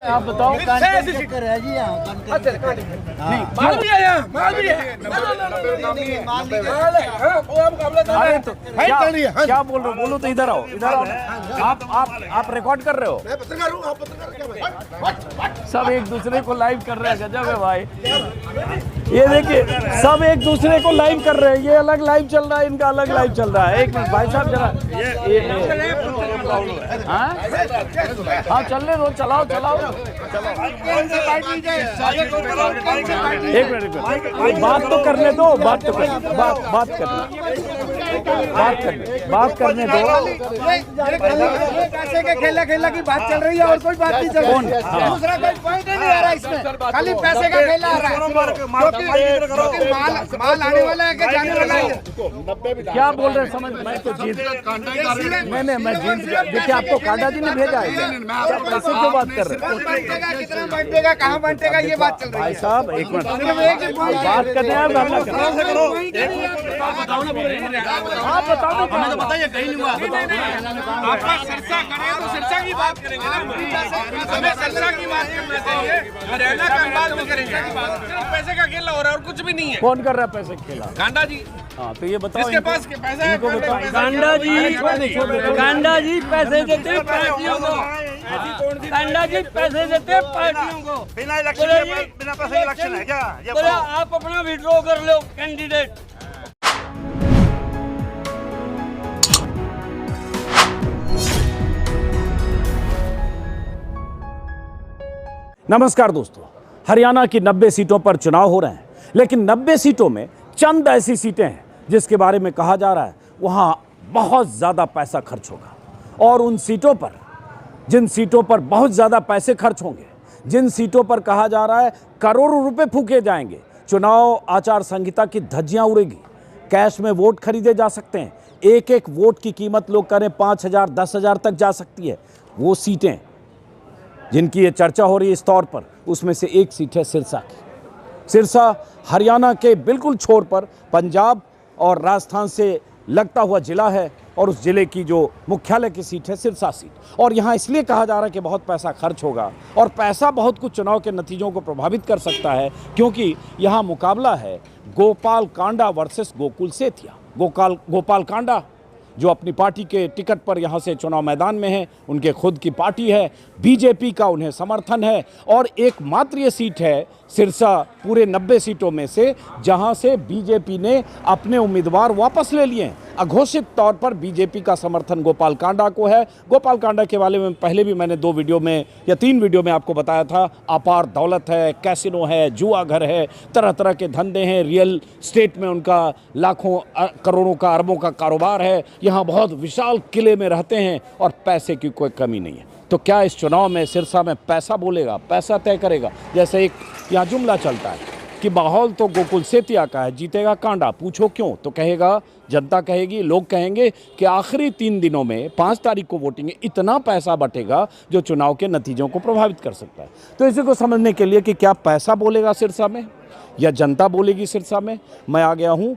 आप बताओ। चक्कर है जी यहाँ। माल भी है यहाँ, माल भी है। क्या बोल रहे हो? बोलो तो इधर आओ, इधर आओ। आप रिकॉर्ड कर रहे हो? मैं पत्रकार हूँ, आप पत्रकार क्या? सब एक दूसरे को लाइव कर रहे हैं। गजब है भाई। ये देखिए, सब एक दूसरे को लाइव कर रहे हैं। ये अलग लाइव चल रहा है, इनका अलग लाइव चल रहा है। एक मिनट भाई साहब जरा। हाँ चलने दो, चलाओ चलाओ। एक मिनट बात तो करने दो, बात करने दो। पैसे के खेला की बात चल रही है और कोई बात नहीं चल रही है। दूसरा कोई पॉइंट ही नहीं आ रहा इसमें, खाली पैसे का खेला आ रहा है। माल आने वाला है कि जाने वाला है? क्या बोल रहे हैं समझ? मैं तो जीत नहीं, मैं जीत गया। देखिए आपको कांडा जी ने भेजा है, पैसे क्यों बात कर रहे हैं? कितना बंटेगा, कहाँ बंटेगा, ये बात चल रही है। भाई साहब एक मिनट बात करने हैं। आप बताओ, हमें तो बताइए कहीं नहीं हुआ। आपका चर्चा करें तो चर्चा की बात करेंगे ना, हमें चर्चा की बात करना चाहिए। हरियाणा का बाद में करेंगे, सिर्फ पैसे का खेल हो रहा है और कुछ भी नहीं है। कौन कर रहा है पैसे खेला? कांडा जी। हाँ तो ये बताओ, इसके पास के पैसा है। कांडा जी पैसे देते पार्टियों को। कांडा जी पैसे देते पार्टियों को। बिना इलेक्शन, बिना पैसे इलेक्शन है क्या? बोले आप अपना विड्रॉ कर लो कैंडिडेट। नमस्कार दोस्तों, हरियाणा की 90 सीटों पर चुनाव हो रहे हैं, लेकिन 90 सीटों में चंद ऐसी सीटें हैं जिसके बारे में कहा जा रहा है वहां बहुत ज़्यादा पैसा खर्च होगा। और उन सीटों पर, जिन सीटों पर बहुत ज़्यादा पैसे खर्च होंगे, जिन सीटों पर कहा जा रहा है करोड़ों रुपए फूके जाएंगे, चुनाव आचार संहिता की धज्जियां उड़ेगी, कैश में वोट खरीदे जा सकते हैं, एक एक वोट की कीमत लोग करें 5,000 10,000 तक जा सकती है, वो सीटें जिनकी ये चर्चा हो रही है इस तौर पर, उसमें से एक सीट है सिरसा की। सिरसा हरियाणा के बिल्कुल छोर पर पंजाब और राजस्थान से लगता हुआ जिला है और उस जिले की जो मुख्यालय की सीट है सिरसा सीट। और यहाँ इसलिए कहा जा रहा है कि बहुत पैसा खर्च होगा और पैसा बहुत कुछ चुनाव के नतीजों को प्रभावित कर सकता है, क्योंकि यहाँ मुकाबला है गोपाल कांडा वर्सेस गोकुल सेतिया। गोपाल कांडा जो अपनी पार्टी के टिकट पर यहाँ से चुनाव मैदान में है, उनके खुद की पार्टी है, बीजेपी का उन्हें समर्थन है, और एकमात्र ये सीट है सिरसा पूरे 90 सीटों में से जहाँ से बीजेपी ने अपने उम्मीदवार वापस ले लिए हैं। अघोषित तौर पर बीजेपी का समर्थन गोपाल कांडा को है। गोपाल कांडा के बारे में पहले भी मैंने 2 वीडियो में या 3 वीडियो में आपको बताया था। अपार दौलत है, कैसीनो है, जुआ घर है, तरह तरह के धंधे हैं, रियल स्टेट में उनका लाखों करोड़ों का अरबों का कारोबार है, यहाँ बहुत विशाल किले में रहते हैं और पैसे की कोई कमी नहीं है। तो क्या इस चुनाव में सिरसा में पैसा बोलेगा, पैसा तय करेगा? जैसे एक यहाँ जुमला चलता है कि माहौल तो गोकुल सेतिया का है, जीतेगा कांडा। पूछो क्यों, तो कहेगा, जनता कहेगी, लोग कहेंगे कि आखिरी 3 दिनों में 5 तारीख को वोटिंग है, इतना पैसा बटेगा जो चुनाव के नतीजों को प्रभावित कर सकता है। तो इसी को समझने के लिए कि क्या पैसा बोलेगा सिरसा में या जनता बोलेगी सिरसा में, मैं आ गया हूँ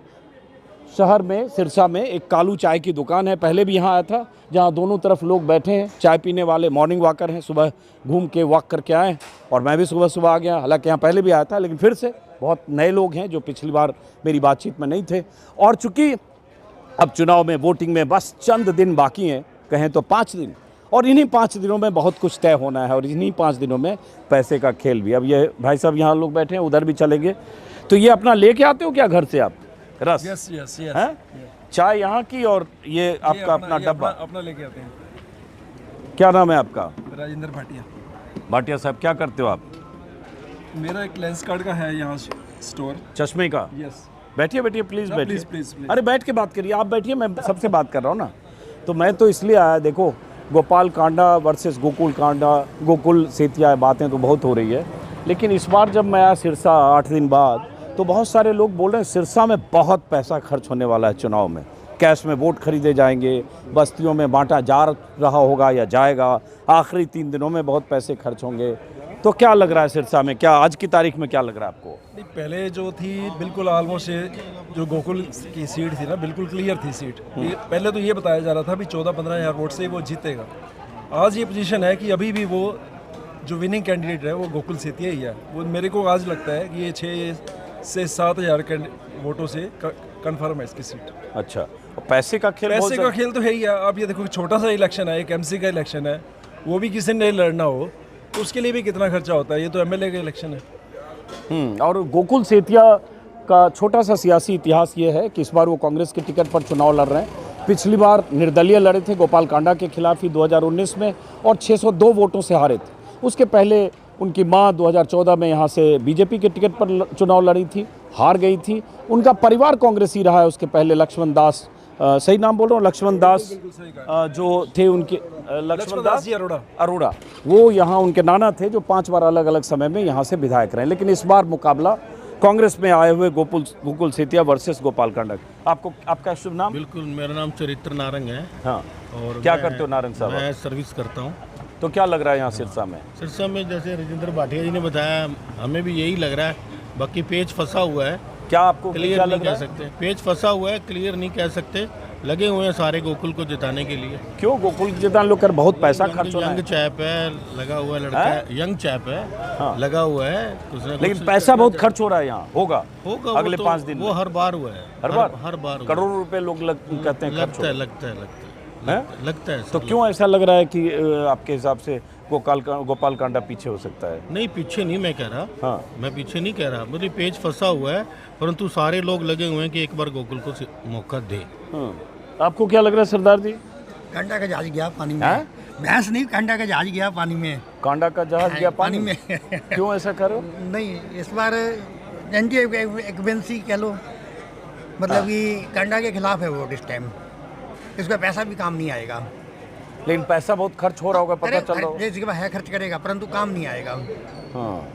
शहर में। सिरसा में एक कालू चाय की दुकान है, पहले भी यहाँ आया था, जहाँ दोनों तरफ लोग बैठे हैं, चाय पीने वाले मॉर्निंग वॉकर हैं, सुबह घूम के वॉक करके आए, और मैं भी सुबह आ गया। हालांकि यहाँ पहले भी आया था, लेकिन फिर से बहुत नए लोग हैं जो पिछली बार मेरी बातचीत में नहीं थे। और चूँकि अब चुनाव में वोटिंग में बस चंद दिन बाकी हैं, कहें तो 5 दिन, और इन्हीं 5 दिनों में बहुत कुछ तय होना है, और इन्हीं 5 दिनों में पैसे का खेल भी। अब ये भाई साहब यहाँ लोग बैठे हैं, उधर भी चलेंगे। तो ये अपना लेके आते हो क्या घर से आप रस? Yes yes yes. हैं? चाय यहाँ की, और ये आपका अपना डब्बा अपना लेके आते हैं। क्या नाम है आपका? राजेंद्र भाटिया। भाटिया साहब, क्या करते हो आप? मेरा एक लेंस कार्ड का है यहाँ स्टोर। चश्मे का? यस। बैठिए बैठिए, प्लीज़ बैठिए। प्लीज। अरे बैठ के बात करिए, आप बैठिए, मैं सबसे बात कर रहा हूँ ना। तो मैं तो इसलिए आया, देखो गोपाल कांडा वर्सेस गोकुल सेतिया, बातें तो बहुत हो रही है, लेकिन इस बार जब मैं आया सिरसा 8 दिन बाद, तो बहुत सारे लोग बोल रहे हैं सिरसा में बहुत पैसा खर्च होने वाला है चुनाव में, कैश में वोट खरीदे जाएंगे, बस्तियों में बांटा जा रहा होगा या जाएगा, आखिरी 3 दिनों में बहुत पैसे खर्च होंगे। तो क्या लग रहा है सिरसा में, क्या आज की तारीख में क्या लग रहा है आपको? नहीं, पहले जो थी बिल्कुल ऑलमोस्ट जो गोकुल की सीट थी ना, बिल्कुल क्लियर थी सीट। पहले तो ये बताया जा रहा था भी 14-15 हज़ार वोट से वो जीतेगा। आज ये पोजीशन है कि अभी भी वो जो विनिंग कैंडिडेट है वो गोकुल सेतिया ही है। वो मेरे को आज लगता है कि ये 6 से 7 हज़ार वोटों से कंफर्म है इसकी सीट। अच्छा, और पैसे का खेल पैसे का खेल तो है ही है। आप ये देखो, छोटा सा इलेक्शन है, एक एमसी का इलेक्शन है, वो भी किसी ने लड़ना हो तो उसके लिए भी कितना खर्चा होता है। ये तो एमएलए का इलेक्शन है। और गोकुल सेतिया का छोटा सा सियासी इतिहास ये है कि इस बार वो कांग्रेस के टिकट पर चुनाव लड़ रहे हैं। पिछली बार निर्दलीय लड़े थे गोपाल कांडा के खिलाफ ही 2019 में और 602 वोटों से हारे थे। उसके पहले उनकी मां 2014 में यहाँ से बीजेपी के टिकट पर चुनाव लड़ी थी, हार गई थी। उनका परिवार कांग्रेसी रहा है। उसके पहले लक्ष्मण दास, सही नाम बोल रहा हूँ, लक्ष्मण दास जो थे उनके, लक्ष्मण दास जी अरोड़ा, वो यहाँ उनके नाना थे जो 5 बार अलग अलग समय में यहाँ से विधायक रहे। लेकिन इस बार मुकाबला कांग्रेस में आए हुए गोकुल सेतिया वर्सेस गोपाल कांडा। आपका शुभ नाम? बिल्कुल, मेरा नाम चरित्र नारंग है। हाँ, और क्या करते हो नारंग साहब? मैं सर्विस करता हूँ। तो क्या लग रहा है यहाँ सिरसा में? सिरसा में जैसे राजेंद्र भाटिया जी ने बताया, हमें भी यही लग रहा है। बाकी पेज फंसा हुआ है, क्या आपको क्लियर क्या नहीं लग रहा कह है? सकते। पेज फंसा हुआ है, क्लियर नहीं कह सकते। लगे हुए हैं सारे गोकुल को जिताने के लिए। क्यों गोकुल जितना लोग कर, बहुत पैसा खर्च हो रहा यंग है। चैप है, लगा हुआ है लड़का है, यंग चैप है, हाँ। लगा हुआ है कुछ ना कुछ। लेकिन पैसा बहुत खर्च हो रहा है यहाँ। होगा अगले वो 5 दिन वो में। हर बार हुआ है। हर बार हुआ। करोड़ों रुपए लोग कहते हैं खर्च हो लगता है हैं? लगता है। तो क्यों ऐसा लग रहा है कि आपके हिसाब से गोपाल कांडा पीछे हो सकता है? नहीं, पीछे नहीं मैं कह रहा। हाँ, मैं पीछे नहीं कह रहा, मुझे पेज फंसा हुआ है, परंतु सारे लोग लगे हुए हैं कि एक बार गोकुल को मौका दे। आपको क्या लग रहा है सरदार जी? कांडा का जहाज गया पानी में। हैं? भैंस नहीं, कांडा का जहाज गया पानी में। कांडा का जहाज गया पानी पानी में? में। क्यों ऐसा कर रहे हो? नहीं, इस बार एंटी एक्वेंसी कह लो, मतलब कि कांडा के खिलाफ है वोट इस टाइम। इसका पैसा भी काम नहीं आएगा। लेकिन पैसा बहुत खर्च हो रहा होगा, पता चल रहा होगा। जगह है खर्च करेगा, परंतु काम नहीं आएगा। हाँ,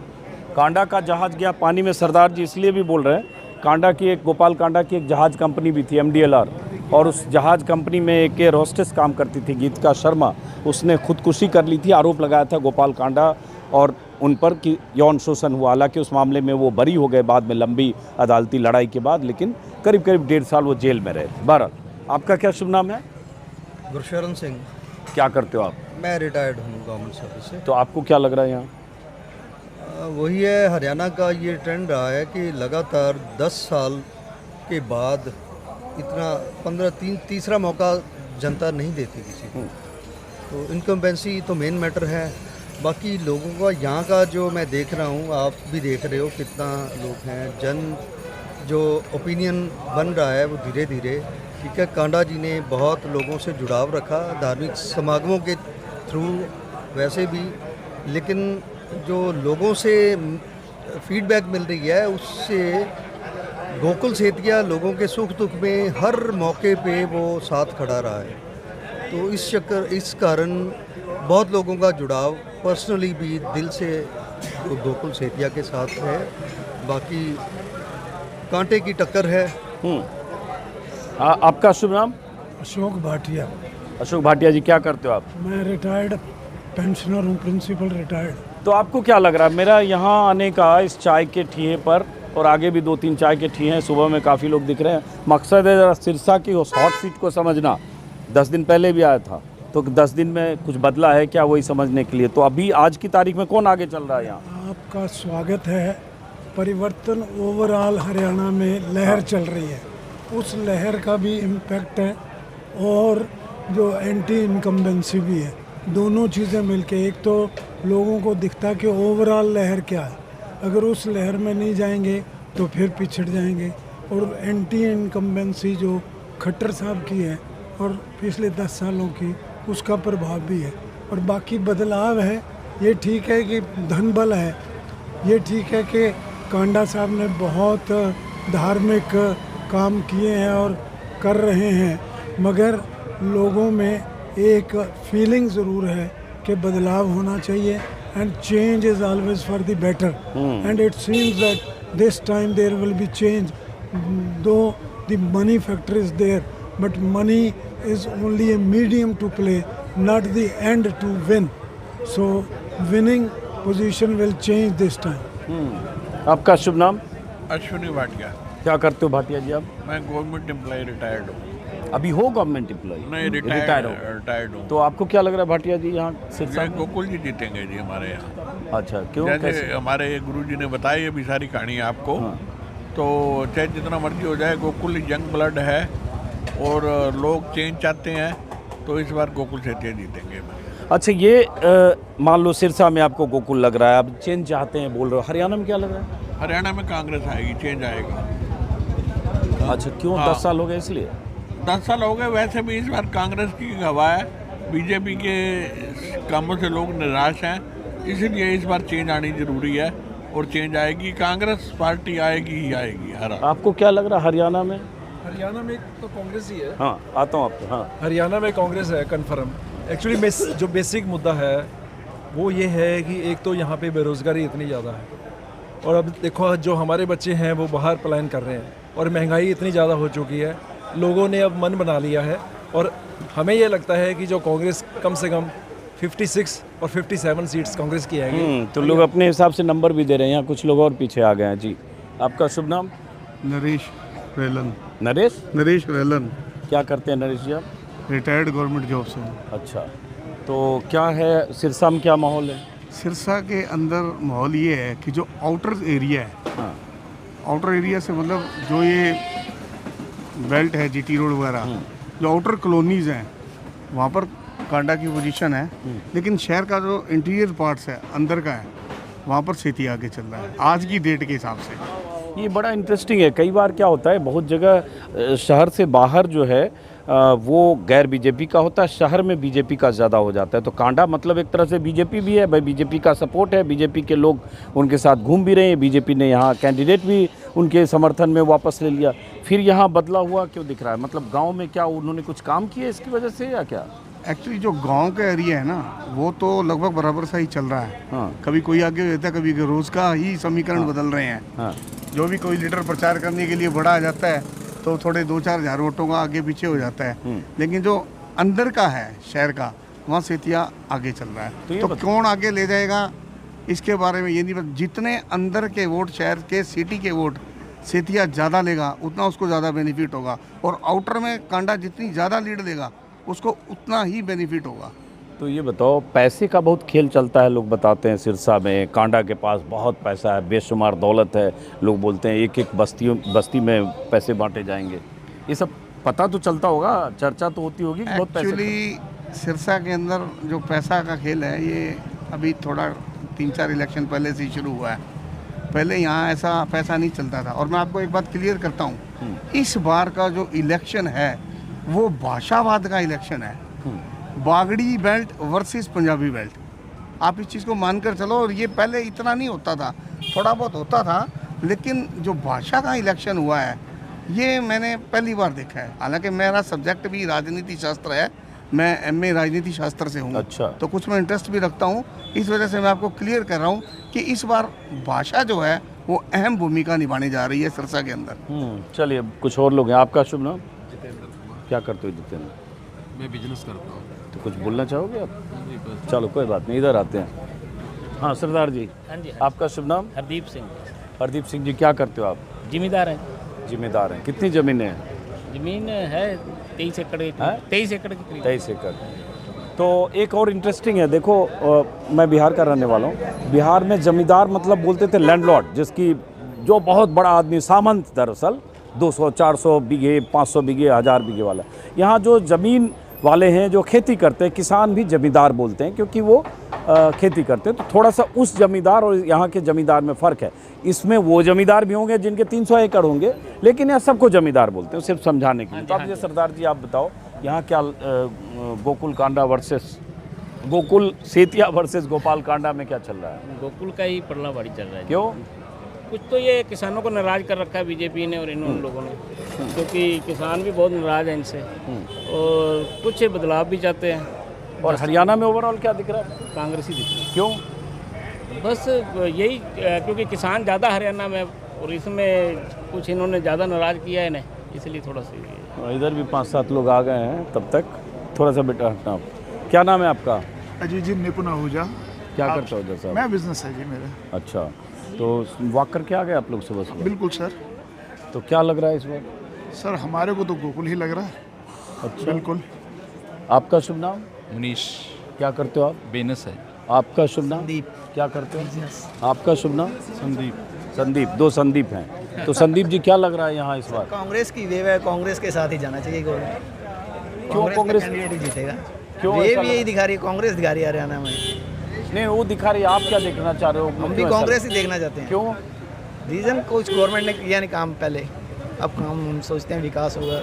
कांडा का जहाज गया पानी में सरदार जी इसलिए भी बोल रहे हैं। गोपाल कांडा की एक जहाज कंपनी भी थी MDLR, और उस जहाज कंपनी में एक एयर होस्टेस काम करती थी गीतिका शर्मा। उसने खुदकुशी कर ली थी। आरोप लगाया था गोपाल कांडा और उन पर कि यौन शोषण हुआ। हालांकि उस मामले में वो बरी हो गए बाद में, लंबी अदालती लड़ाई के बाद, लेकिन करीब 1.5 साल वो जेल में रहे। बहरहाल, आपका क्या शुभ नाम है? गुरशरण सिंह। क्या करते हो आप? मैं रिटायर्ड हूँ गवर्नमेंट सर्विस से। तो आपको क्या लग रहा है यहाँ? वही है, हरियाणा का ये ट्रेंड रहा है कि लगातार 10 साल के बाद इतना तीसरा मौका जनता नहीं देती किसी को। तो इनकम्बेंसी तो मेन मैटर है। बाकी लोगों का यहाँ का जो मैं देख रहा हूँ, आप भी देख रहे हो कितना लोग हैं, जो ओपिनियन बन रहा है वो धीरे धीरे, ठीक है। कांडा जी ने बहुत लोगों से जुड़ाव रखा, धार्मिक समागमों के थ्रू वैसे भी, लेकिन जो लोगों से फीडबैक मिल रही है उससे गोकुल सेतिया लोगों के सुख दुख में हर मौके पे वो साथ खड़ा रहा है। तो इस कारण बहुत लोगों का जुड़ाव पर्सनली भी दिल से गोकुल सेतिया के साथ है। बाकी कांटे की टक्कर है। आपका शुभ नाम? अशोक भाटिया। अशोक भाटिया जी, क्या करते हो आप? मैं रिटायर्ड पेंशनर हूँ, प्रिंसिपल रिटायर्ड। तो आपको क्या लग रहा है? मेरा यहाँ आने का इस चाय के ठिए पर, और आगे भी 2-3 चाय के ठिए हैं, सुबह में काफ़ी लोग दिख रहे हैं। मकसद है ज़रा सिरसा की उस हॉट सीट को समझना। 10 दिन पहले भी आया था, तो 10 दिन में कुछ बदला है क्या, वही समझने के लिए। तो अभी आज की तारीख में कौन आगे चल रहा है यहाँ? आपका स्वागत है। परिवर्तन ओवरऑल हरियाणा में लहर चल रही है, उस लहर का भी इम्पैक्ट है, और जो एंटी इनकम्बेंसी भी है। दोनों चीज़ें मिलके, एक तो लोगों को दिखता कि ओवरऑल लहर क्या है, अगर उस लहर में नहीं जाएंगे तो फिर पिछड़ जाएंगे। और एंटी इनकम्बेंसी जो खट्टर साहब की है और पिछले 10 सालों की, उसका प्रभाव भी है। और बाकी बदलाव है। ये ठीक है कि धन बल है, ये ठीक है कि कांडा साहब ने बहुत धार्मिक काम किए हैं और कर रहे हैं, मगर लोगों में एक फीलिंग ज़रूर है कि बदलाव होना चाहिए। And change is always for the better, and it seems that this time there will be change. Though the money factor is there, but money is only a medium to play, not the end to win. So winning position will change this time. आपका शुभ नाम? अश्विनी भाटिया। क्या करते हो भाटिया जी आप? मैं government employ retired हूँ। अभी हो गवर्नमेंट एम्प्लॉय? नहीं, रिटायर हो? रिटायर्ड हूँ। तो आपको क्या लग रहा है भाटिया जी यहाँ सिरसा में? गोकुल जी जीतेंगे जी हमारे यहाँ। अच्छा, क्यों, जैसे कैसे? हमारे गुरुजी ने बताई अभी सारी कहानी आपको। हाँ। तो चाहे जितना मर्जी हो जाए, गोकुल यंग ब्लड है और लोग चेंज चाहते हैं, तो इस बार गोकुल सेठिया जीतेंगे। अच्छा, ये मान लो सिरसा में आपको गोकुल लग रहा है, अब चेंज चाहते हैं बोल रहे हो, हरियाणा में क्या लग रहा है? हरियाणा में कांग्रेस आएगी, चेंज आएगा। अच्छा, क्यों? हाँ। 10 साल हो गए इसलिए? 10 साल हो गए। वैसे भी इस बार कांग्रेस की हवा है, बीजेपी के कामों से लोग निराश हैं, इसलिए इस बार चेंज आनी जरूरी है और चेंज आएगी। कांग्रेस पार्टी आएगी ही आएगी। आपको क्या लग रहा है हरियाणा में? हरियाणा में तो कांग्रेस ही है। हाँ, आता हूँ आपको। हाँ, हरियाणा में कांग्रेस है कन्फर्म। एक्चुअली जो बेसिक मुद्दा है वो ये है कि एक तो यहाँ पे बेरोज़गारी इतनी ज़्यादा है, और अब देखो जो हमारे बच्चे हैं वो बाहर पलायन कर रहे हैं, और महंगाई इतनी ज़्यादा हो चुकी है, लोगों ने अब मन बना लिया है। और हमें ये लगता है कि जो कांग्रेस कम से कम 56 और 57 सीट्स कांग्रेस की आएंगी। तो लोग अपने हिसाब से नंबर भी दे रहे हैं, यहाँ कुछ लोग और पीछे आ गए हैं। जी, आपका शुभ नाम? नरेश रेलन। नरेश रेलन। क्या करते हैं नरेश जी आप? रिटायर्ड गवर्नमेंट जॉब से। अच्छा, तो क्या है सिरसा में, क्या माहौल है? सिरसा के अंदर माहौल ये है कि जो आउटर एरिया है, हाँ, आउटर एरिया से मतलब जो ये बेल्ट है, जीटी रोड वगैरह, जो आउटर कॉलोनीज़ हैं वहाँ पर कांडा की पोजीशन है, लेकिन शहर का जो इंटीरियर पार्ट्स है, अंदर का है, वहाँ पर सेठी आगे चल रहा है आज की डेट के हिसाब से। ये बड़ा इंटरेस्टिंग है। कई बार क्या होता है, बहुत जगह शहर से बाहर जो है वो गैर बीजेपी का होता है, शहर में बीजेपी का ज़्यादा हो जाता है। तो कांडा मतलब एक तरह से बीजेपी भी है, भाई बीजेपी का सपोर्ट है, बीजेपी के लोग उनके साथ घूम भी रहे हैं, बीजेपी ने यहाँ कैंडिडेट भी उनके समर्थन में वापस ले लिया। फिर यहाँ बदला हुआ क्यों दिख रहा है? मतलब गाँव में क्या उन्होंने कुछ काम किए इसकी वजह से, या क्या? एक्चुअली जो गांव का एरिया है ना, वो तो लगभग बराबर सा ही चल रहा है। हाँ। कभी कोई आगे रहता है, कभी रोज का ही समीकरण बदल रहे हैं। हाँ। जो भी कोई लीडर प्रचार करने के लिए बड़ा आ जाता है तो थोड़े 2-4 हज़ार वोटों का आगे पीछे हो जाता है, लेकिन जो अंदर का है शहर का, वहाँ सेठिया आगे चल रहा है। तो कौन आगे ले जाएगा इसके बारे में ये नहीं पता। जितने अंदर के वोट, शहर के, सिटी के वोट सेठिया ज़्यादा लेगा, उतना उसको ज़्यादा बेनिफिट होगा, और आउटर में कांडा जितनी ज़्यादा लीड देगा उसको उतना ही बेनिफिट होगा। तो ये बताओ, पैसे का बहुत खेल चलता है, लोग बताते हैं सिरसा में कांडा के पास बहुत पैसा है, बेशुमार दौलत है, लोग बोलते हैं एक एक बस्ती में पैसे बांटे जाएंगे। ये सब पता तो चलता होगा, चर्चा तो होती होगी बहुत पैसे। एक्चुअली सिरसा के अंदर जो पैसा का खेल है ये अभी थोड़ा 3-4 इलेक्शन पहले से ही शुरू हुआ है। पहले यहाँ ऐसा पैसा नहीं चलता था। और मैं आपको एक बात क्लियर करता हूँ, इस बार का जो इलेक्शन है वो भाषावाद का इलेक्शन है, Bagri belt versus Punjabi belt. आप इस चीज़ को मानकर चलो। और ये पहले इतना नहीं होता था, थोड़ा बहुत होता था, लेकिन जो भाषा का इलेक्शन हुआ है ये मैंने पहली बार देखा है। हालांकि मेरा सब्जेक्ट भी राजनीति शास्त्र है, मैं MA राजनीति शास्त्र से हूँ। अच्छा। तो कुछ मैं इंटरेस्ट भी रखता हूँ, इस वजह से मैं आपको क्लियर कर रहा हूँ कि इस बार भाषा जो है वो अहम भूमिका निभाने जा रही है सिरसा के अंदर। चलिए, कुछ और लोग हैं। आपका शुभ नाम? क्या करते हो जितेंद्र? मैं बिजनेस करता हूँ। तो कुछ बोलना चाहोगे आप? चलो कोई बात नहीं, इधर आते हैं। हाँ सरदार जी। हाँ जी। आपका शुभ नाम? हरदीप सिंह। हरदीप सिंह जी, क्या करते हो आप? जिम्मेदार हैं। जिम्मेदार हैं। कितनी ज़मीनें हैं? जमीन है 23 एकड़ की। 23 एकड़ की करीब। 23 एकड़। तो एक और इंटरेस्टिंग है, देखो मैं बिहार का रहने वाला हूँ। बिहार में जमींदार मतलब बोलते थे लैंडलॉर्ड, जिसकी जो बहुत बड़ा आदमी, सामंत दरअसल, 200-400 बीघे, 500 बीघे, 1000 बीघे वाला। यहाँ जो ज़मीन वाले हैं, जो खेती करते हैं, किसान भी जमींदार बोलते हैं क्योंकि वो खेती करते हैं। तो थोड़ा सा उस जमींदार और यहाँ के जमींदार में फ़र्क है। इसमें वो जमींदार भी होंगे जिनके 300 एकड़ होंगे, लेकिन यहाँ सबको जमींदार बोलते हैं, सिर्फ समझाने के लिए। तो आप ये सरदार जी आप बताओ, यहाँ क्या गोकुल कांडा वर्सेस गोकुल सेठिया वर्सेस गोपाल कांडा में क्या चल रहा है? गोकुल का ही पड़ला बाड़ी चल रहा है। क्यों? कुछ तो ये किसानों को नाराज़ कर रखा है बीजेपी ने और इन लोगों ने, क्योंकि किसान भी बहुत नाराज़ हैं इनसे, और कुछ बदलाव भी चाहते हैं। और हरियाणा में ओवरऑल क्या दिख रहा है? कांग्रेस ही दिख रही है। क्यों? बस यही, क्योंकि किसान ज़्यादा हरियाणा में, और इसमें कुछ इन्होंने ज़्यादा नाराज़ किया है इन्हें, इसलिए थोड़ा सा। इधर भी 5-7 लोग आ गए हैं, तब तक थोड़ा सा बेटा हटना। क्या नाम है आपका? अजीत जी निपुण आहूजा। क्या करते हो जैसा? मैं बिजनेस है जी मेरा। अच्छा, तो वॉक करके आ गए आप लोग सुबह सुबह? बिल्कुल सर। तो क्या लग रहा है इस बार? सर हमारे को तो गोकुल ही लग रहा है। अच्छा, बिल्कुल। आपका शुभ नाम? मुनीश। क्या करते हो आप? बेनस है। आपका शुभ नाम? संदीप। क्या करते हो? आपका शुभ नाम? संदीप। संदीप, दो संदीप हैं। तो संदीप जी क्या लग रहा है यहाँ इस बार? कांग्रेस की वेव है, कांग्रेस के साथ ही जाना चाहिए। क्यों कांग्रेस कैंडिडेट ही जीतेगा? क्यों वेव ऐसा यही दिखा रही है, कांग्रेस दिखा रही है हरियाणा में। नहीं वो दिखा रही है, आप क्या देखना चाह रहे हो? हम भी कांग्रेस ही देखना चाहते हैं। क्यों? रीजन कुछ गवर्नमेंट ने किया नहीं काम पहले, अब काम हम सोचते हैं विकास होगा।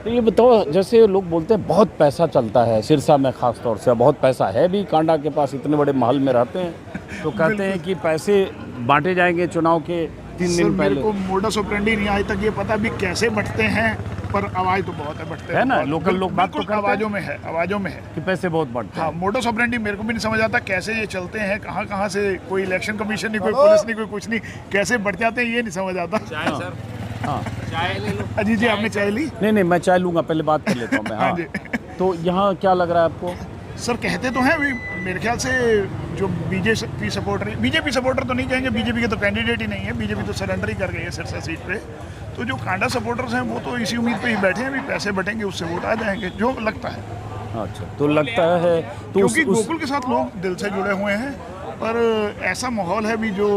तो ये बताओ, जैसे लोग बोलते हैं बहुत पैसा चलता है सिरसा में, खास तौर से बहुत पैसा है भी, कांडा के पास इतने बड़े महल में रहते हैं, तो कहते हैं कि पैसे बांटे जाएंगे चुनाव के 3 दिन पहले। मेरे को मोडस ऑपरेंडी नहीं आज तक ये पता भी कैसे बटते हैं, पर आवाज़ तो बहुत है, बटते है ना, लोकल लोग बात तो करते हैं आवाज़ों में है, आवाज़ों में है कि पैसे बहुत बढ़ते हैं। हाँ, मोडस ऑपरेंडी मेरे को भी नहीं समझ आता कैसे ये चलते हैं, कहाँ कहाँ से, कोई इलेक्शन कमीशन नहीं, कोई पुलिस नहीं, कोई कुछ नहीं, कैसे बढ़ जाते हैं ये नहीं समझ आता। हाँ, चाय ले लो। अजी जी आपने चाय ली? नहीं मैं चाय लूँगा, पहले बात कर लेता हूँ मैं। हाँ तो यहाँ क्या लग रहा है आपको? सर कहते तो हैं भी, मेरे ख्याल से जो बीजेपी सपोर्टर तो नहीं कहेंगे, बीजेपी के तो कैंडिडेट ही नहीं है, बीजेपी तो सरेंडर ही कर गई है सिरसा सीट पे। तो जो कांडा सपोर्टर्स हैं वो तो इसी उम्मीद पे ही बैठे हैं भी पैसे बटेंगे उससे वोट आ जाएंगे, जो लगता है। अच्छा, तो लगता है तो क्योंकि गोकुल के साथ लोग दिल से जुड़े हुए हैं, पर ऐसा माहौल है भी जो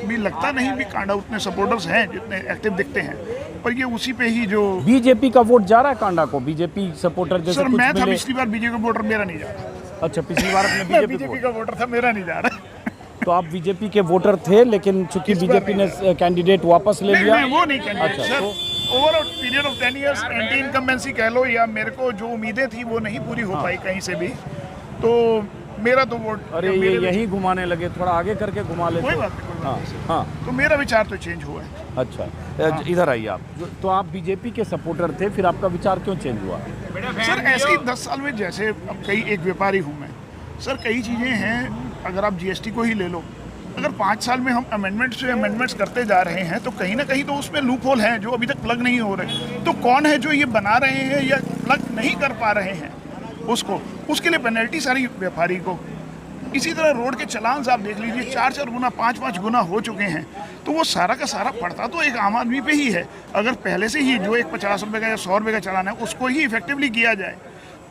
भी लगता नहीं भी कांडा उतने सपोर्टर्स हैं जितने एक्टिव दिखते हैं, पर ये उसी पे ही जो बीजेपी का वोट जा रहा है कांडा को, बीजेपी सपोर्टर जैसे सर कुछ मैं था मिले। पिछली बार बीजेपी का वोटर, मेरा नहीं जा रहा। अच्छा, पिछली बार अपने बीजेपी का वोटर था, मेरा नहीं जा रहा। तो आप बीजेपी के वोटर थे, लेकिन चूंकि बीजेपी ने कैंडिडेट वापस ले लिया। नहीं, वो नहीं कैंडिडेट अच्छा, sir, over a period of 10 years anti incumbency कह लो, या मेरे को जो उम्मीदें थी वो नहीं पूरी हो पाई कहीं से भी, तो मेरा तो वोट। अरे ये यही घुमाने लगे, थोड़ा आगे करके घुमा लेते। कोई बात नहीं, हाँ हाँ, तो मेरा विचार तो चेंज हुआ है। अच्छा, इधर आइए आप। तो आप बीजेपी के सपोर्टर थे, फिर आपका विचार क्यों चेंज हुआ? सर ऐसे ही 10 साल में, जैसे अब कई एक व्यापारी हूँ मैं सर, कई चीज़ें हैं, अगर आप जीएसटी को ही ले लो, अगर 5 साल में हम अमेंडमेंट्स करते जा रहे हैं, तो कहीं ना कहीं तो उसमें लूप होल हैं जो अभी तक प्लग नहीं हो रहे। तो कौन है जो ये बना रहे हैं या प्लग नहीं कर पा रहे हैं उसको, उसके लिए पेनल्टी सारी व्यापारी को। इसी तरह रोड के चलान आप देख लीजिए, 4-4 गुना 5-5 गुना हो चुके हैं, तो वो सारा का सारा पड़ता तो एक आम आदमी पे ही है। अगर पहले से ही जो एक 50 रुपये का या 100 रुपये का चलान है उसको ही इफेक्टिवली किया जाए,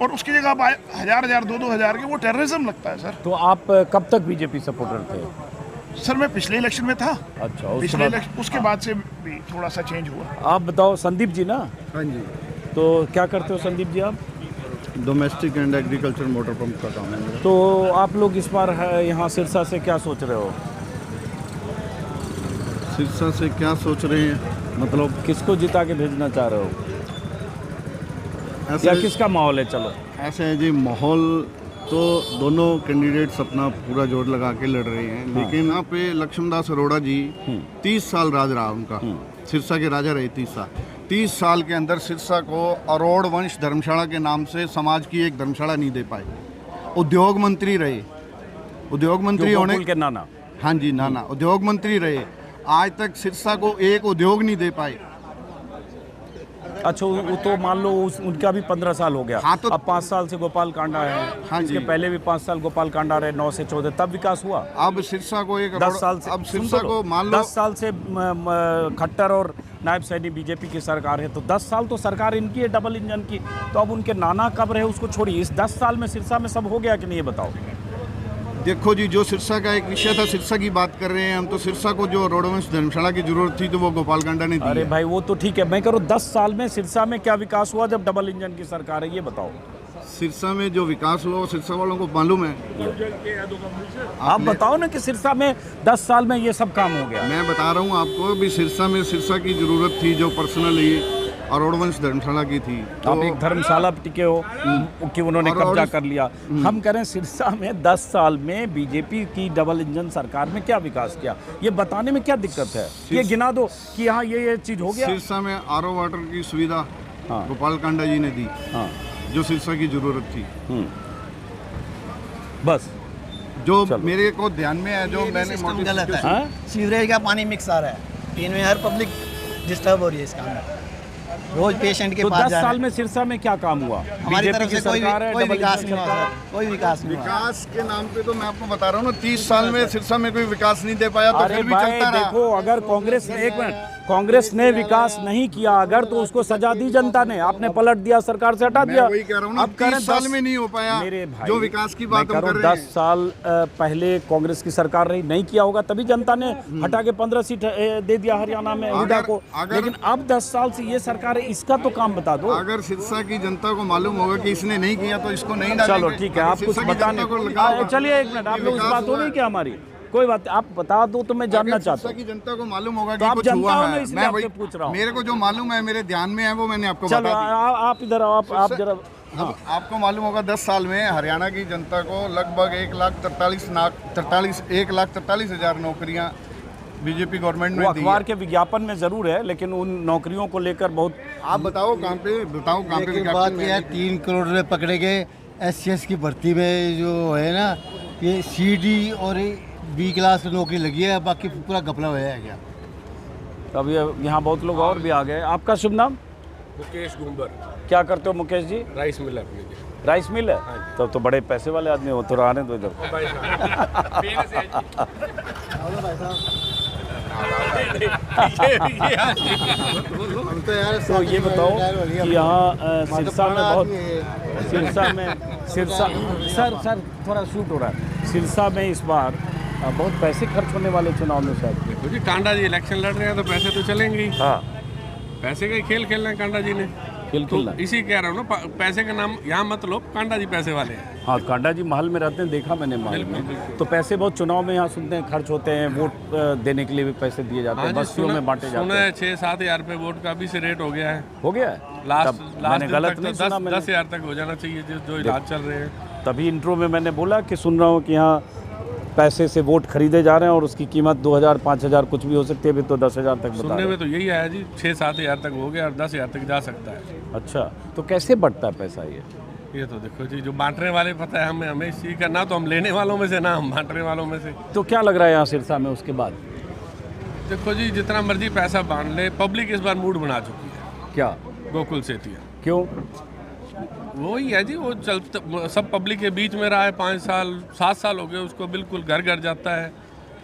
और उसकी जगह आप 1000, 2,000 के, वो टेररिज्म लगता है सर। तो आप कब तक बीजेपी सपोर्टर थे? सर मैं पिछले इलेक्शन में था। अच्छा, पिछले इलेक्शन, उसके बाद से भी थोड़ा सा चेंज हुआ। आप बताओ, संदीप जी ना? हाँ जी। तो क्या करते हो संदीप जी आप? Domestic and agriculture motor pump का काम है मेरा। तो आप लोग इस बार यहाँ सिरसा से क्या सोच रहे हो? सिरसा से क्या सोच रहे हैं, मतलब किसको जिता के भेजना चाह रहे हो, या किसका माहौल है? चलो ऐसे है जी, माहौल तो दोनों कैंडिडेट्स अपना पूरा जोर लगा के लड़ रहे हैं, लेकिन यहाँ पे लक्ष्मणदास अरोड़ा जी 30 साल राज रहा उनका, सिरसा के राजा रहे 30 साल। 30 साल के अंदर सिरसा को अरोड़ वंश धर्मशाला के नाम से समाज की एक धर्मशाला नहीं दे पाए। उद्योग मंत्री रहे, उद्योग मंत्री होने के नाना, हाँ जी नाना उद्योग मंत्री रहे, आज तक सिरसा को एक उद्योग नहीं दे पाए। अच्छा, वो तो मान लो उनका भी 15 साल हो गया। हाँ, तो अब 5 साल से गोपाल कांडा है। हाँ इसके जी, पहले भी 5 साल गोपाल कांडा रहे, 9 से 14, तब विकास हुआ। अब सिरसा को एक 10 साल से, अब सिरसा को मान लो 10 साल से खट्टर और नायब सैनी बीजेपी की सरकार है, तो 10 साल तो सरकार इनकी है, डबल इंजन की। तो अब उनके नाना कब रहे उसको छोड़िए, इस 10 साल में सिरसा में सब हो गया कि नहीं, ये बताओ। देखो जी, जो सिरसा का एक विषय था, सिरसा की बात कर रहे हैं हम, तो सिरसा को जो रोडवंश धर्मशाला की जरूरत थी तो वो गोपाल कांडा ने दी। अरे भाई वो तो ठीक है, मैं कह रहा हूँ 10 साल में सिरसा में क्या विकास हुआ जब डबल इंजन की सरकार है, ये बताओ। सिरसा में जो विकास हुआ सिरसा वालों को मालूम है। आप बताओ ना कि सिरसा में 10 साल में ये सब काम हो गया। मैं बता रहा हूँ आपको भी, सिरसा में सिरसा की जरूरत थी जो पर्सनली अरोड़वंश धर्मशाला की थी। तो आप एक धर्मशाला टिके हो कि उन्होंने कब्जा कर लिया। हम कह रहे हैं सिरसा में 10 साल में बीजेपी की डबल इंजन सरकार में क्या विकास किया, ये बताने में क्या दिक्कत है? ये गिना दो कि यहाँ ये चीज हो गया। सिरसा में आरओ वाटर की सुविधा गोपाल कांडा जी ने दी, जो सिरसा की जरूरत थी। बस जो मेरे को ध्यान में है, जो मैंने गलत है, सीवरेज का पानी मिक्स आ रहा है, इनमें हर पब्लिक डिस्टर्ब हो रही है इस काम में, रोज पेशेंट के पास 10 साल में सिरसा में क्या काम हुआ? हमारी तरफ से कोई विकास नहीं हुआ, कोई विकास नहीं हुआ। विकास के नाम पे तो मैं आपको बता रहा हूँ ना, 30 साल में सिरसा में कोई विकास नहीं दे पाया, तो अरे फिर भी भाई चलता रहा। देखो, अगर कांग्रेस ने, एक मिनट, कांग्रेस ने विकास नहीं किया अगर तो उसको सजा दी जनता ने, आपने पलट दिया, सरकार से हटा दिया। वही कह रहा हूं ना, अब कह रहे 30 साल में नहीं हो पाया मेरे भाई, जो विकास की बात हम कर रहे 10 साल पहले कांग्रेस की सरकार रही, नहीं किया होगा तभी जनता ने हटा के 15 सीट दे दिया हरियाणा में हुड्डा को। लेकिन अब 10 साल से ये सरकार है, इसका तो काम बता दो। अगर सिरसा की जनता को मालूम होगा कि इसने नहीं किया तो इसको नहीं डालेंगे। चलो ठीक है, आप कुछ बताने चलिए, 1 मिनट, आप लोग इस बात हो रही क्या हमारी, कोई बात आप बता दो तो मैं जानना चाहता हूँ। की जनता को मालूम होगा तो कि आप कुछ जनता हुआ हो ना, है। इसलिए मैं आपसे वही पूछ रहा हूँ। मेरे को जो मालूम है, मेरे ध्यान में है, वो मैंने आपको चलो बता दिया। आप इधर आओ, आप जरा। हाँ। आपको मालूम होगा 10 साल में हरियाणा की जनता को लगभग 1,43,000 नौकरियां बीजेपी गवर्नमेंट वो ने दी अखबार है। के विज्ञापन में जरूर है, लेकिन उन नौकरियों को लेकर बहुत आप बताओ कहाँ पे, बताओ कहाँ पे लेकिन बात यह है 3 करोड़ रुपए पकड़े गए SCS की भर्ती में, जो है ना ये CD और B क्लास नौकरी लगी है, बाकी पूरा घपला हुआ है क्या। अब यहाँ बहुत लोग और भी आ गए। आपका शुभ नाम? मुकेश गुंबर। क्या करते हो मुकेश जी? राइस मिल है। राइस मिल है, तब तो बड़े पैसे वाले आदमी हो। तो आने दो इधर। तो ये बताओ कि यहाँ सर थोड़ा शूट हो रहा है। सिरसा में इस बार बहुत पैसे खर्च होने वाले चुनाव में शायद। देखो जी, कांडा जी इलेक्शन लड़ रहे हैं तो पैसे तो चलेंगे ही। हाँ, पैसे का ही खेल खेलना है कांडा जी ने। तो इसी कह रहा हूँ ना, पैसे का नाम यहाँ मत लो, कांडा जी पैसे वाले हैं। हाँ, कांडा जी महल में रहते हैं, देखा मैंने महल में। तो पैसे बहुत चुनाव में यहाँ सुनते हैं खर्च होते हैं, वोट देने के लिए भी पैसे दिए जाते हैं, बस्तियों में बांटे जाते हैं। 6-7 हज़ार रुपये वोट का भी से रेट हो गया है। हो गया है? लास्ट मैंने गलत नहीं सुना। 10 हज़ार तक हो जाना चाहिए जो इलाज चल रहे हैं। तभी इंट्रो में मैंने बोला कि सुन रहा हूँ कि यहाँ पैसे से वोट खरीदे जा रहे हैं और उसकी कीमत 2,000-5,000 कुछ भी हो सकती है, अभी तो 10,000 तक बता सुनने में तो यही आया जी, 6-7 हज़ार तक हो गया और 10 हज़ार तक जा सकता है। अच्छा, तो कैसे बढ़ता है पैसा ये तो देखो जी, जो बांटने वाले पता है हमें इस चीज़ का, ना तो हम लेने वालों में से, ना हम बांटने वालों में से। तो क्या लग रहा है यहाँ सिरसा में उसके बाद? देखो जी, जितना मर्जी पैसा बांट ले, पब्लिक इस बार मूड बना चुकी है। क्या? गोकुल सेतिया। क्यों? वही है जी, वो सब पब्लिक के बीच में रहा है 5 साल 7 साल हो गए उसको, बिल्कुल घर घर जाता है।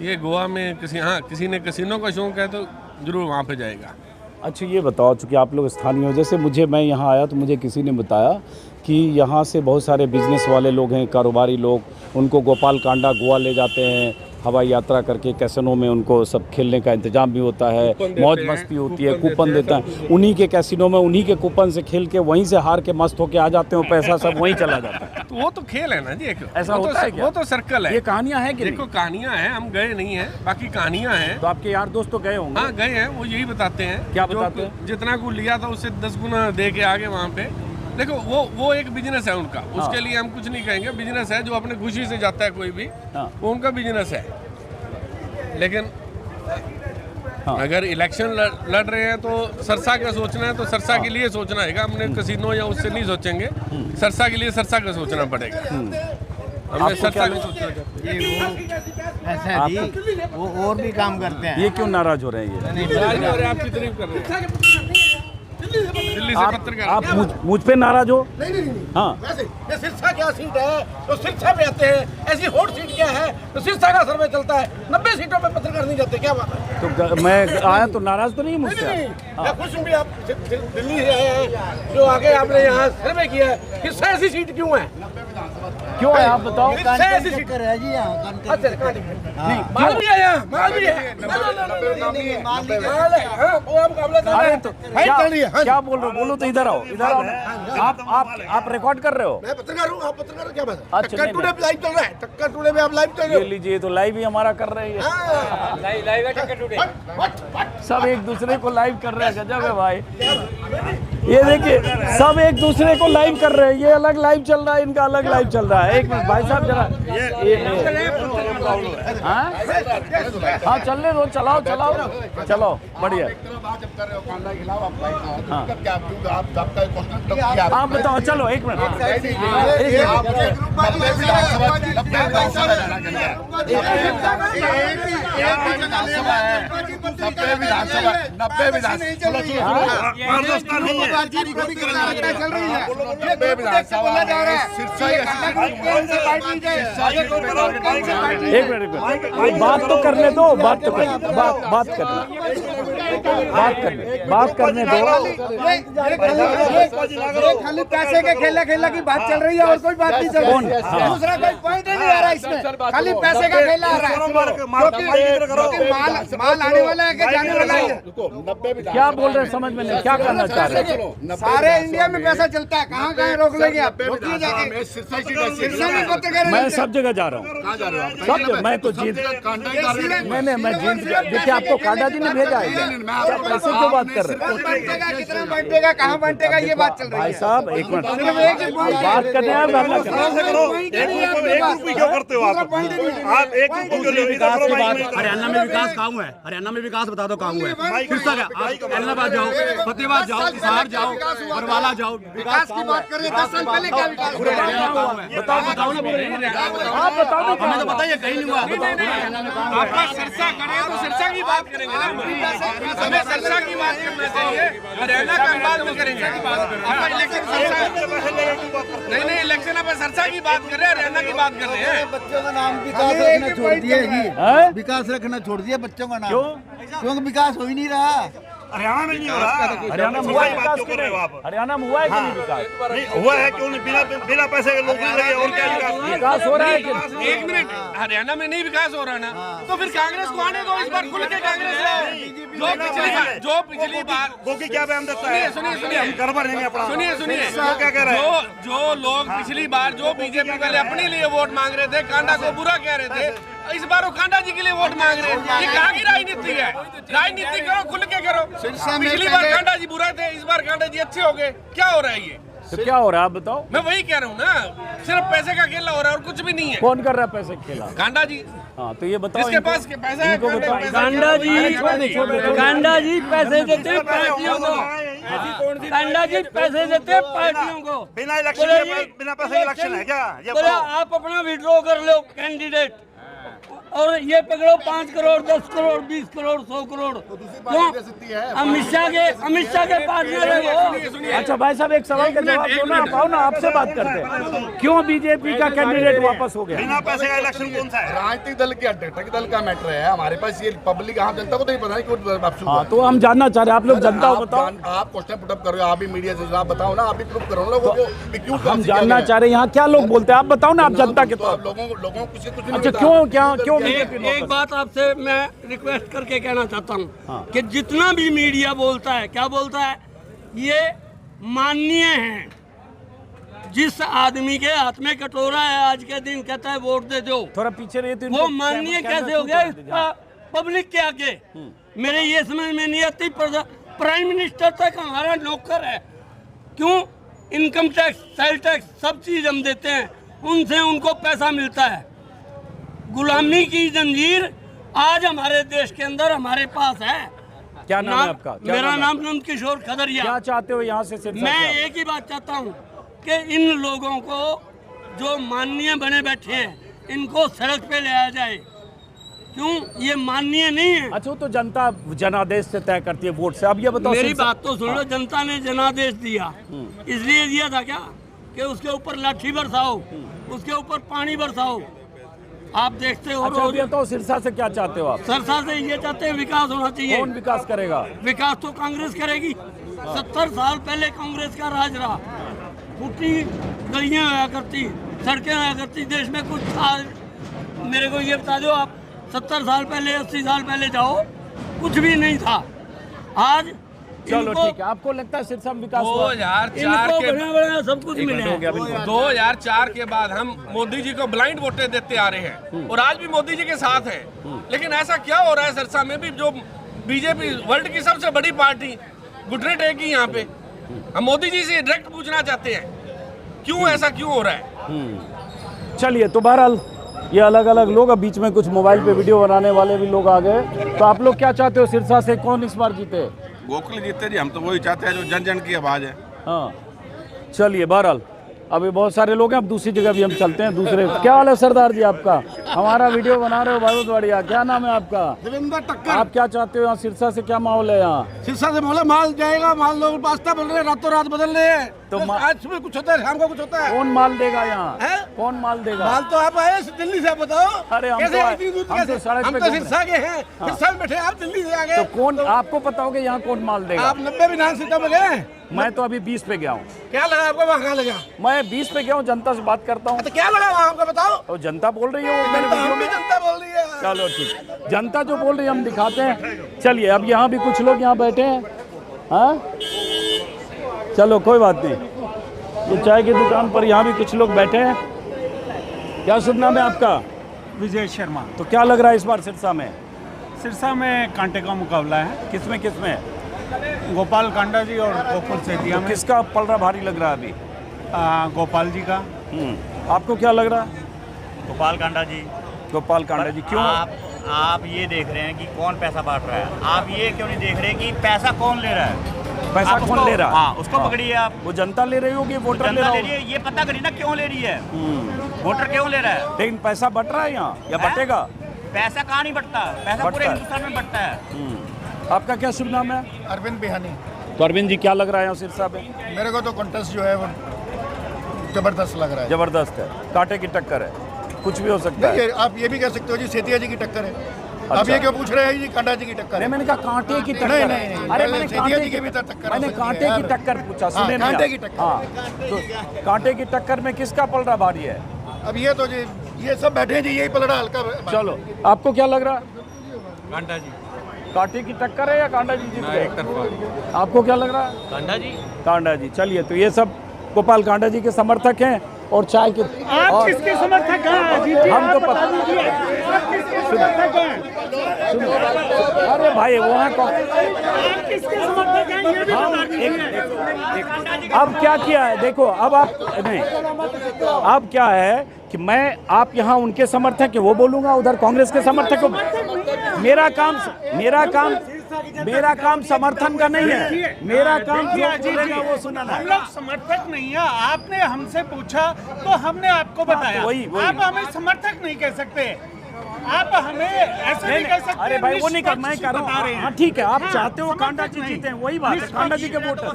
ये गोवा में किसी ने कैसीनो का शौक है तो जरूर वहाँ पे जाएगा। अच्छा, ये बताओ, चूँकि आप लोग स्थानीय हो, जैसे मैं यहाँ आया तो मुझे किसी ने बताया कि यहाँ से बहुत सारे बिजनेस वाले लोग हैं, कारोबारी लोग, उनको गोपाल कांडा गोवा ले जाते हैं हवाई यात्रा करके, कैसीनो में उनको सब खेलने का इंतजाम भी होता है, मौज मस्ती होती है, कूपन देता है। उन्हीं के कैसीनो में उन्हीं के कूपन से खेल के वहीं से हार के मस्त होके आ जाते हैं, पैसा सब वहीं चला जाता है। तो वो तो खेल है ना जी, एक ऐसा होता है क्या? वो तो सर्कल है। ये कहानियां हैं कि देखो, कहानियां हैं, हम गए नहीं हैं, बाकी कहानियां हैं। तो आपके यार दोस्त तो गए होंगे? हाँ, गए हैं, वो यही बताते हैं। क्या बताते हैं? जितना को लिया था उससे 10 गुना दे के आगे वहाँ पे। देखो, वो एक बिजनेस है उनका, उसके लिए हम कुछ नहीं कहेंगे, बिजनेस है, जो अपने खुशी से जाता है कोई भी, वो उनका बिजनेस है। लेकिन अगर इलेक्शन लड़ रहे हैं तो सरसा का सोचना है तो सरसा के लिए सोचना है, हमने कैसीनो या उससे नहीं सोचेंगे, सरसा के लिए सरसा का सोचना पड़ेगा। हमने सरसा का सोचना ऐसा है जी, वो और भी काम करते हैं। ये क्यों नाराज हो रहे हैं? ये आपकी तारीफ कर रहे हैं। दिल्ली से पत्रकार। आप मुझ पे नाराज हो? नहीं। हाँ, वैसे ये सिरसा क्या सीट है तो सिरसा पे आते हैं, ऐसी हॉट सीट क्या है तो सिरसा का सर्वे चलता है, 90 सीटों पे पत्रकार नहीं जाते, क्या बात है? तो मैं आया तो नाराज तो नहीं मुझसे? मैं खुश हूँ भी, आप दिल्ली से आए हैं, जो आगे आपने यहाँ सर्वे किया है, सिरसा ऐसी सीट क्यों है? क्यों है आप बताओ? ऐसी सीट है जी यहाँ। अच्छा, माल भी है यहाँ, माल भी है। अरे तो क्या बोल रहे हो? बोलो तो इधर आओ, इधर आओ। आप रिकॉर्ड कर रहे हो? मैं पत्रकार हूँ, आप पत्रकार क्या बात है? अच्छा, टक्कर टुडे पे लाइव चल रहा है, टक्कर टुडे पे आप लाइव चल रहे हो। ये लीजिए, तो लाइव ही हमारा कर रहे हैं। लाइव है टक्कर टुडे। सब एक दूसरे को लाइव कर रहे हैं, गजब है भाई। ये देखिए, सब एक दूसरे को लाइव कर रहे हैं, ये अलग लाइव चल रहा है, इनका अलग लाइव चल रहा है। एक मिनट भाई साहब जरा, हाँ चलने दो, चलाओ, बढ़िया। आप बताओ, चलो एक मिनट। 90 एक मिनट, बात तो करने दो, बात करना। बात करने दो। ये खाली पैसे के खेला की बात चल रही है और कोई बात नहीं चल रही। दूसरा कोई पॉइंट ही नहीं आ रहा इसमें, खाली पैसे का खेला आ रहा है। क्योंकि माल आने वाला है कि जाने वाला है। क्या बोल रहे हैं समझ में नहीं, क्या करना चाह रहे हैं? सारे इंडिया में पैसा चलता है, कहाँ कहाँ रोक लेंगे आप? रोकिए जाके। सिरसा में पत्रकार मैं सब जगह जा रहा हूँ, सब जगह। मैं तो जीत मैं जीत देखिए, आपको कांडा जी ने भेजा है, पैसे क्यों बात कर रहे हैं? कितना बंटेगा, कहाँ बंटेगा, ये बात चल रही है। भाई साहब एक मिनट बात करने हैं, हल्ला कर हरियाणा में विकास कहाँ हुआ है? हरियाणा में विकास बता दो कहाँ हुआ है? सिरसा का एलनाबाद जाओ, फतेहाबाद जाओ, हिसार जाओ, बरवाला जाओ, विकास की बात कर रहे हैं। 10 साल पहले क्या विकास हुआ? बताओ ना, आप बताओ ना। हमें तो बताइए कहीं नहीं हुआ। आपका सिरसा करे तो सिरसा की बात करेंगे ना, हमें सिरसा की बात करना चाहिए, हरियाणा का बाद में करेंगे। आपका इलेक्शन नहीं इलेक्शन आप सिरसा की बात कर रहे हैं, हरियाणा की बात कर रहे हैं। बच्चों का नाम विकास रखना छोड़ दिया जी, विकास रखना छोड़ दिया बच्चों का नाम। क्योंकि विकास हो ही नहीं रहा। हरियाणा में नहीं हो रहा। हरियाणा में हुआ है विकास के नहीं? हरियाणा में हुआ है कि नहीं विकास? नहीं हुआ है, क्यों नहीं? बिना पैसे के नौकरी लगे और क्या विकास हो रहा है? एक मिनट, हरियाणा में नहीं विकास हो रहा ना, तो फिर कांग्रेस को आने दो, इस बार खुल के कांग्रेस जो पिछली बार गोकी क्या बयान देता है? सुनिए हम कर भरेंगे अपना। सुनिए क्या कह रहे हैं? जो लोग पिछली बार जो बीजेपी वाले अपने लिए वोट मांग रहे थे, कांडा को बुरा कह रहे थे, इस बार वो कांडा जी के लिए वोट मांग रहे हैं। ये कहाँ की राजनीति है? राजनीति करो, खुल के करो। पिछली बार कांडा जी बुरा थे, इस बार कांडा जी अच्छे हो गए। क्या हो रहा है ये? तो क्या हो रहा है आप बताओ? मैं वही कह रहा हूँ ना, सिर्फ पैसे का खेला हो रहा है और कुछ भी नहीं है। कौन कर रहा है पैसे खेला? कांडा जी। हाँ तो ये बताओ, जिसके पास पैसा है, कांडा जी पैसे देते पार्टियों को, कांडा जी पैसे देते पार्टियों को। बिना इलेक्शन, बिना पैसे इलेक्शन है क्या? बोले आप अपना विड्रॉ कर लो कैंडिडेट, और ये पकड़ो 5 करोड़ 10 करोड़ 20 करोड़ 100 करोड़। क्यों? अमित शाह के पार्टनर है वो। अच्छा भाई साहब एक सवाल का जवाब दो ना, आप आओ ना, आपसे बात करते हैं। क्यों बीजेपी का कैंडिडेट वापस हो गया? बिना पैसे का इलेक्शन कौन सा है? राजनीतिक दल की अध्यक्ष दल का मैटर है हमारे पास। ये पब्लिक आम जनता को तो नहीं पता नहीं क्यों। हाँ तो हम जानना चाह रहे हैं, आप लोग जनता को बताओ। आप क्वेश्चन पुटअप करो, आप भी मीडिया से आप बताओ ना, आप भी प्रूफ करो लोगों को क्यों। हम जानना चाह रहे हैं यहाँ क्या लोग बोलते हैं, आप बताओ ना, आप जनता के तौर। लोगों को कुछ अच्छा क्यों एक बात आपसे मैं रिक्वेस्ट करके कहना चाहता हूँ कि जितना भी मीडिया बोलता है, क्या बोलता है, ये माननीय है। जिस आदमी के हाथ में कटोरा है आज के दिन, कहता है वोट दे दो, थोड़ा पीछे रहिए तो वो माननीय कैसे हो गया इसका पब्लिक के आगे? मेरे ये समझ में नहीं आती। प्राइम मिनिस्टर तक हमारा नौकर है। क्यों? इनकम टैक्स, सेल टैक्स, सब चीज हम देते हैं, उनसे उनको पैसा मिलता है। गुलामी की जंजीर आज हमारे देश के अंदर हमारे पास है। क्या नाम है आपका? मेरा नाम नंद किशोर खदरिया। क्या चाहते हो यहाँ से? मैं एक ही बात चाहता हूँ कि इन लोगों को जो माननीय बने बैठे हैं, इनको सड़क पे ले आया जाए। क्यों? ये माननीय नहीं है। अच्छा तो जनता जनादेश से तय करती है वोट से। अब ये बताओ, मेरी बात तो सुन लो। जनता ने जनादेश दिया, इसलिए दिया था क्या कि उसके ऊपर लाठी बरसाओ, उसके ऊपर पानी बरसाओ। आप देखते हो। अच्छा तो सिरसा से क्या चाहते हो आप? सिरसा से ये चाहते हैं विकास होना चाहिए। कौन विकास करेगा? विकास तो कांग्रेस करेगी। 70 साल पहले कांग्रेस का राज रहा। फूटी गलियां आया करती, सड़कें आया करती, देश में कुछ था? मेरे को ये बता दो आप। 70 साल पहले 80 साल पहले जाओ, कुछ भी नहीं था। आज चलो ठीक है, आपको लगता है सिरसा में विकास हुआ? 2004 के बढ़िया सब कुछ मिला। 2004 के बाद हम मोदी जी को ब्लाइंड वोटें देते आ रहे हैं और आज भी मोदी जी के साथ हैं। लेकिन ऐसा क्या हो रहा है सिरसा में भी, जो बीजेपी वर्ल्ड की सबसे बड़ी पार्टी घुटने टेकी यहाँ पे। हम मोदी जी से डायरेक्ट पूछना चाहते हैं, क्यों ऐसा क्यों हो रहा है? चलिए तो बहरहाल ये अलग अलग लोग, अब बीच में कुछ मोबाइल पे वीडियो बनाने वाले भी लोग आ गए। तो आप लोग क्या चाहते हो, सिरसा से कौन इस बार जीते? गोखले जीते जी। हम तो वही चाहते हैं जो जन जन की आवाज़ है। हाँ चलिए बहरहाल अभी बहुत सारे लोग हैं, अब दूसरी जगह भी हम चलते हैं। दूसरे क्या हाल है सरदार जी आपका? हमारा वीडियो बना रहे हो, बहुत बढ़िया। क्या नाम है आपका? देवेंद्र टक्कर। आप क्या चाहते हो यहाँ सिरसा से, क्या माहौल है यहाँ? सिरसा से माल जाएगा, माल लोग वास्ता बन रहे, रातों रात बदल रहे हैं। तो आज सुबह कुछ होता है, शाम को कुछ होता है। कौन माल देगा यहाँ? कौन माल देगा? माल तो आप आए दिल्ली से, आप बताओ। अरे हम तो सड़क पे सिरसा के हैं, सिरसा में बैठे, आप दिल्ली से आ गए। तो कौन, आपको पता होगा यहाँ कौन माल देगा? आप 90 विधानसभा में गए? मैं तो अभी 20 पे गया हूँ। क्या लगा आपको वहाँ? कहाँ लगा? मैं 20 पे गया हूँ, जनता से बात करता हूँ। तो क्या लगा वहाँ आपको बताओ? तो जनता बोल रही है, जनता बोल रही है। चलो ठीक, जनता जो बोल रही है हम दिखाते हैं। चलिए, अब यहाँ भी कुछ लोग यहाँ बैठे हैं। हाँ चलो कोई बात नहीं। ये चाय की दुकान पर यहाँ भी कुछ लोग बैठे हैं। क्या शुभ नाम है आपका? विजय शर्मा। तो क्या लग रहा है इस बार सिरसा में? सिरसा में कांटे का मुकाबला है। किसमें किसमें? गोपाल कांडा जी और गोकुल सेतिया में। किसका पलड़ा भारी लग रहा है अभी? गोपाल जी का। आपको क्या लग रहा है? गोपाल कांडा जी। गोपाल कांडा जी क्यों? आप ये देख रहे हैं कि कौन पैसा बांट रहा है, आप ये क्यों नहीं देख रहे कि पैसा कौन ले रहा है? पैसा कौन ले रहा है? हाँ, उसको पकड़िए आप। वो जनता ले रही होगी, वोटर ले रही है, ये पता करिए ना क्यों ले रही है, वोटर क्यों ले रहा है। लेकिन पैसा बट रहा है यहाँ या बटेगा? पैसा कहाँ नहीं बटता, पैसा पूरे हिंदुस्तान में बटता है। आपका क्या शुभ नाम है? अरविंद बिहानी। तो अरविंद जी क्या लग रहा है यहाँ सिरसा पे? मेरे को तो कॉन्टेस्ट जो है वो जबरदस्त लग रहा है। जबरदस्त है, कांटे की टक्कर है, कुछ भी हो सकता है। आप ये भी कह सकते हो जी सेतिया जी की टक्कर है। आप ये क्यों पूछ रहे हैं जी कांटा जी की टक्कर है? मैंने कहा कांटे की टक्कर। नहीं, अरे मैंने सेतिया जी की भी टक्कर। मैंने कांटे की टक्कर पूछा, सुने नहीं? कांटे की टक्कर। हाँ, तो कांटे की टक्कर में किसका पलड़ा भारी है? अब ये तो जी ये सब बैठे हैं जी, यही पलड़ा हल्का। चलो, आपको क्या लग रहा? कांटा जी। कांटे की टक्कर है या कांटा जी जीत गए? एक तरफा। आपको क्या लग रहा? कांडा जी। कांडा जी। चलिए, तो ये सब गोपाल कांडा जी के समर्थक हैं और चाय के। आप किसके समर्थक हैं? हम तो पता समर्थक हैं। अरे भाई वहाँ किसके समर्थक हैं ये भी अब क्या किया है देखो, अब आप नहीं, अब क्या है कि मैं आप यहाँ उनके समर्थक है वो बोलूँगा, उधर कांग्रेस के समर्थक को। मेरा काम समर्थन का नहीं है, मेरा काम जो बोलेगा वो सुनाना। हम लोग समर्थक नहीं है, आपने हमसे पूछा तो हमने आपको बताया। वही। आप हमें समर्थक नहीं कह सकते, आप हमें ऐसे नहीं कह सकते। अरे भाई वो नहीं कर, मैं कर रहा हूँ। हाँ ठीक है, आप चाहते हो कांडा जी जीते हैं, वही बात है, कांडा जी के वोटर।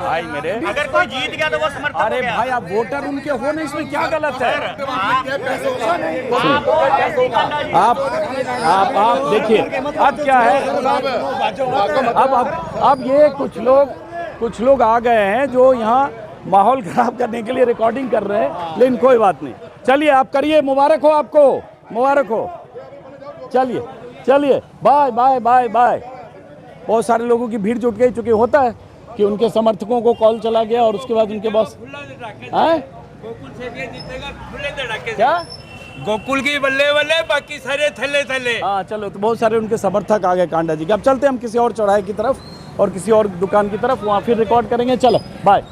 भाई मेरे, अगर कोई जीत गया तो वो समर्थक। अरे भाई आप वोटर उनके हो नहीं, इसमें क्या गलत है? आप देखिए अब क्या है, अब ये कुछ लोग आ गए हैं जो यहाँ माहौल खराब करने के लिए रिकॉर्डिंग कर रहे हैं, लेकिन कोई बात नहीं। चलिए आप करिए, मुबारक हो आपको, मुबारक हो। चलिए बाय बाय बाय बाय। बहुत सारे लोगों की भीड़ जुट गई, चूंकि होता है कि उनके समर्थकों को कॉल चला गया और उसके बाद उनके बॉस क्या गोकुल की बल्ले बल्ले, बाकी सारे थले थले। हाँ चलो, तो बहुत सारे उनके समर्थक आ गए कांडा जी के। अब चलते हम किसी और चौराहे की तरफ और किसी और दुकान की तरफ, वहाँ फिर रिकॉर्ड करेंगे। चलो बाय।